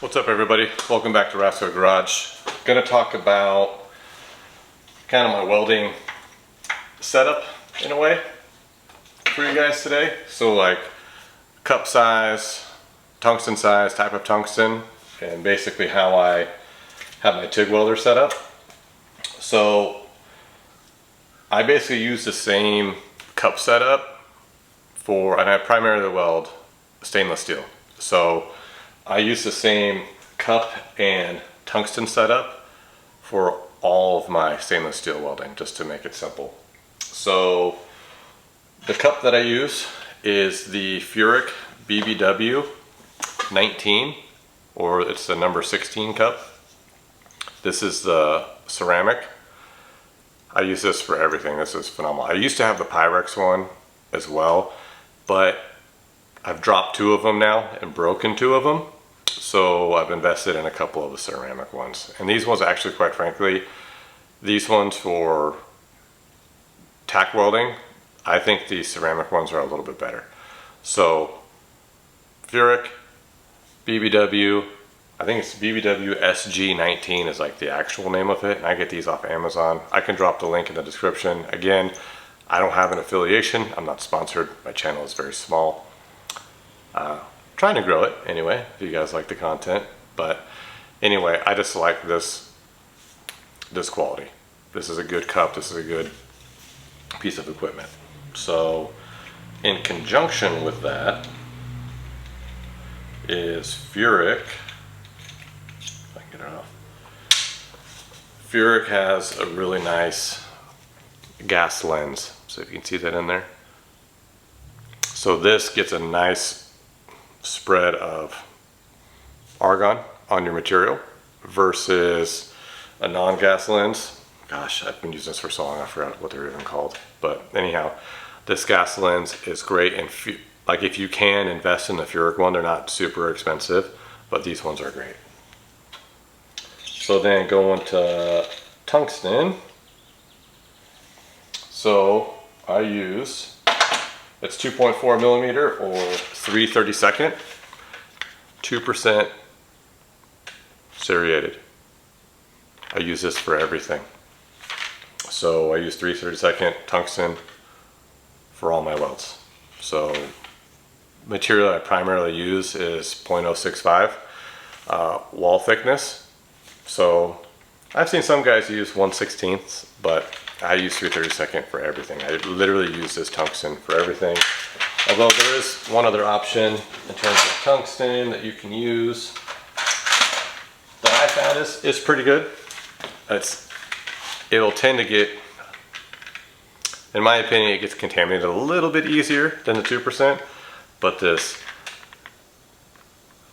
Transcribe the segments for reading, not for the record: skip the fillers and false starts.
What's up, everybody? Welcome back to Rasco Garage. Gonna talk about kind of my welding setup in a way for you guys today. So like cup size, tungsten size, type of tungsten, and basically how I have my TIG welder set up. So I basically use the same cup setup and I primarily weld stainless steel. So I use the same cup and tungsten setup for all of my stainless steel welding, just to make it simple. So the cup that I use is the Furic BBW 19, or it's the number 16 cup. This is the ceramic. I use this for everything. This is phenomenal. I used to have the Pyrex one as well, but I've dropped 2 of them now and broken 2 of them. So I've invested in a couple of the ceramic ones. And these ones, actually, quite frankly, these ones for tack welding, I think the ceramic ones are a little bit better. So Furic BBW, I think it's BBW SG19 is like the actual name of it. And I get these off Amazon. I can drop the link in the description. Again, I don't have an affiliation. I'm not sponsored. My channel is very small. Trying to grow it anyway, if you guys like the content. But anyway, I just like this quality. This is a good cup. This is a good piece of equipment. So in conjunction with that is Furic. If I can get it off. Furic has a really nice gas lens. So if you can see that in there. So this gets a nice spread of argon on your material versus a non-gas lens. Gosh, I've been using this for so long I forgot what they're even called. But anyhow, this gas lens is great, and like if you can invest in the Furic one, they're not super expensive, but these ones are great. So then going to tungsten. So I use, it's 2.4 millimeter or 3/32, 2% serrated. I use this for everything. So I use 3/32 tungsten for all my welds. So material I primarily use is 0.065 wall thickness. So I've seen some guys use 1/16, but I use 3/32 for everything. I literally use this tungsten for everything. Although there is one other option in terms of tungsten that you can use that I found is pretty good. It'll tend to get, in my opinion, it gets contaminated a little bit easier than the 2%, but this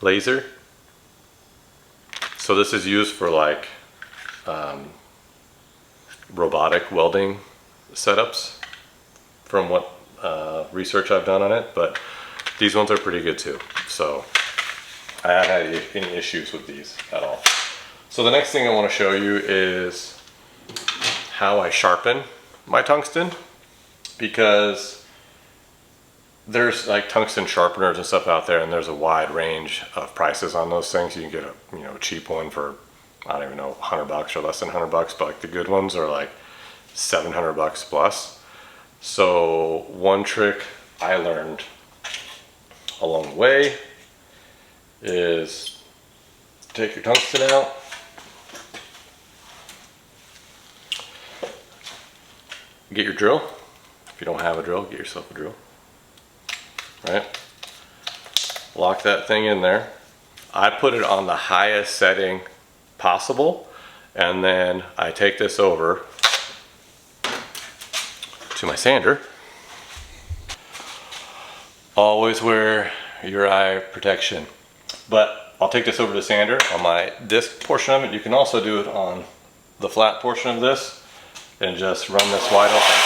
laser, so this is used for like robotic welding setups from what research I've done on it, but these ones are pretty good too. So I haven't had any issues with these at all. So the next thing I want to show you is how I sharpen my tungsten, because there's like tungsten sharpeners and stuff out there, and there's a wide range of prices on those things. You can get a cheap one for, I don't even know, $100 or less than $100, but like the good ones are like $700 plus. So one trick I learned along the way is take your tungsten out, get your drill. If you don't have a drill, get yourself a drill. Right? Lock that thing in there. I put it on the highest setting possible, and then I take this over to my sander. Always wear your eye protection. But I'll take this over to the sander on my disc portion of it. You can also do it on the flat portion of this and just run this wide open.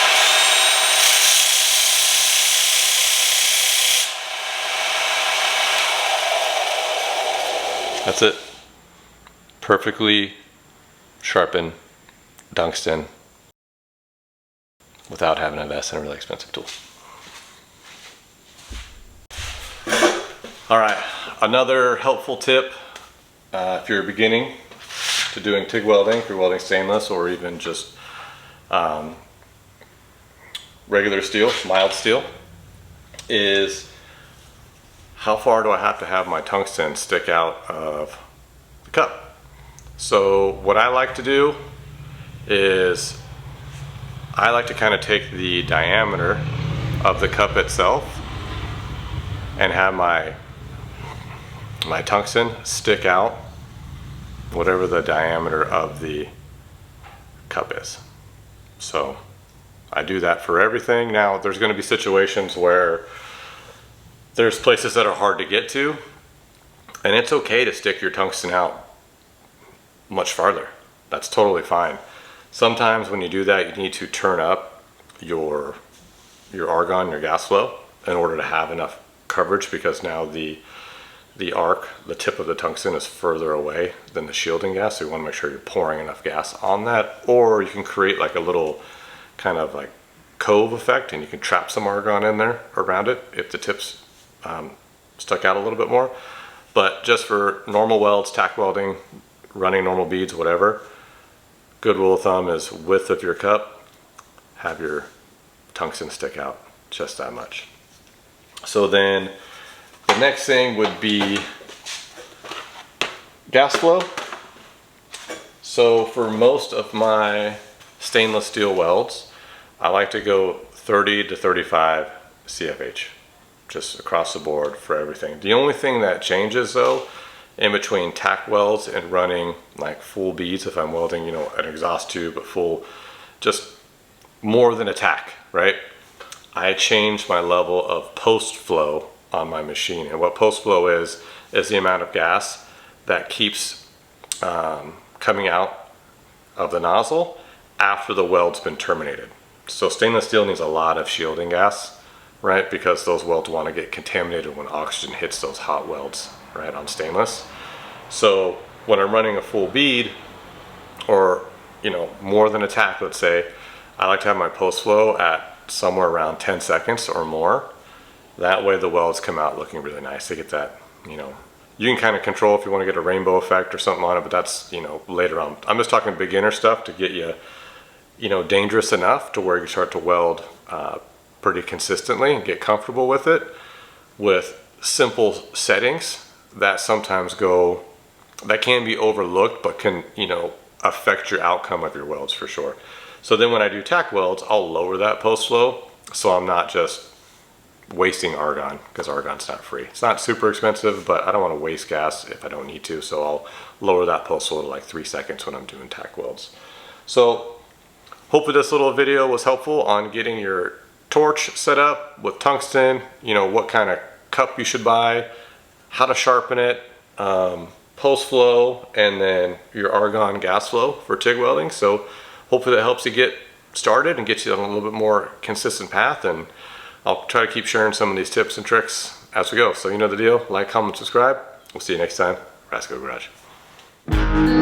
That's it. Perfectly sharpened tungsten without having to invest in a really expensive tool. All right, another helpful tip if you're beginning to doing TIG welding, if you're welding stainless or even just regular steel, mild steel, is how far do I have to have my tungsten stick out of the cup? So what I like to do is I like to kind of take the diameter of the cup itself and have my tungsten stick out whatever the diameter of the cup is. So I do that for everything. Now there's going to be situations where there's places that are hard to get to, and it's okay to stick your tungsten out much farther. That's totally fine. Sometimes when you do that, you need to turn up your argon, your gas flow, in order to have enough coverage, because now the arc, the tip of the tungsten is further away than the shielding gas, so you want to make sure you're pouring enough gas on that. Or you can create like a little kind of like cove effect, and you can trap some argon in there around it if the tips stuck out a little bit more. But just for normal welds, tack welding, running normal beads, whatever, good rule of thumb is width of your cup, have your tungsten stick out just that much. So then the next thing would be gas flow. So for most of my stainless steel welds, I like to go 30 to 35 CFH, just across the board for everything. The only thing that changes though, in between tack welds and running like full beads, if I'm welding, you know, an exhaust tube, but full, just more than a tack, right? I change my level of post flow on my machine. And what post flow is the amount of gas that keeps coming out of the nozzle after the weld's been terminated. So stainless steel needs a lot of shielding gas, right? Because those welds want to get contaminated when oxygen hits those hot welds, right, on stainless. So when I'm running a full bead, or, you know, more than a tack, let's say, I like to have my post flow at somewhere around 10 seconds or more. That way the welds come out looking really nice. They get that, you know, you can kind of control if you want to get a rainbow effect or something on it, but that's, you know, later on. I'm just talking beginner stuff to get you, you know, dangerous enough to where you start to weld pretty consistently and get comfortable with it, with simple settings that sometimes go, that can be overlooked, but can, you know, affect your outcome of your welds for sure. So then when I do tack welds, I'll lower that post flow, so I'm not just wasting argon, because argon's not free. It's not super expensive, but I don't want to waste gas if I don't need to, so I'll lower that post flow to like 3 seconds when I'm doing tack welds. So hopefully this little video was helpful on getting your torch set up with tungsten, you know, what kind of cup you should buy, how to sharpen it, post flow, and then your argon gas flow for TIG welding. So hopefully that helps you get started and get you on a little bit more consistent path, and I'll try to keep sharing some of these tips and tricks as we go. So you know the deal, like, comment, subscribe. We'll see you next time. Rasco Garage.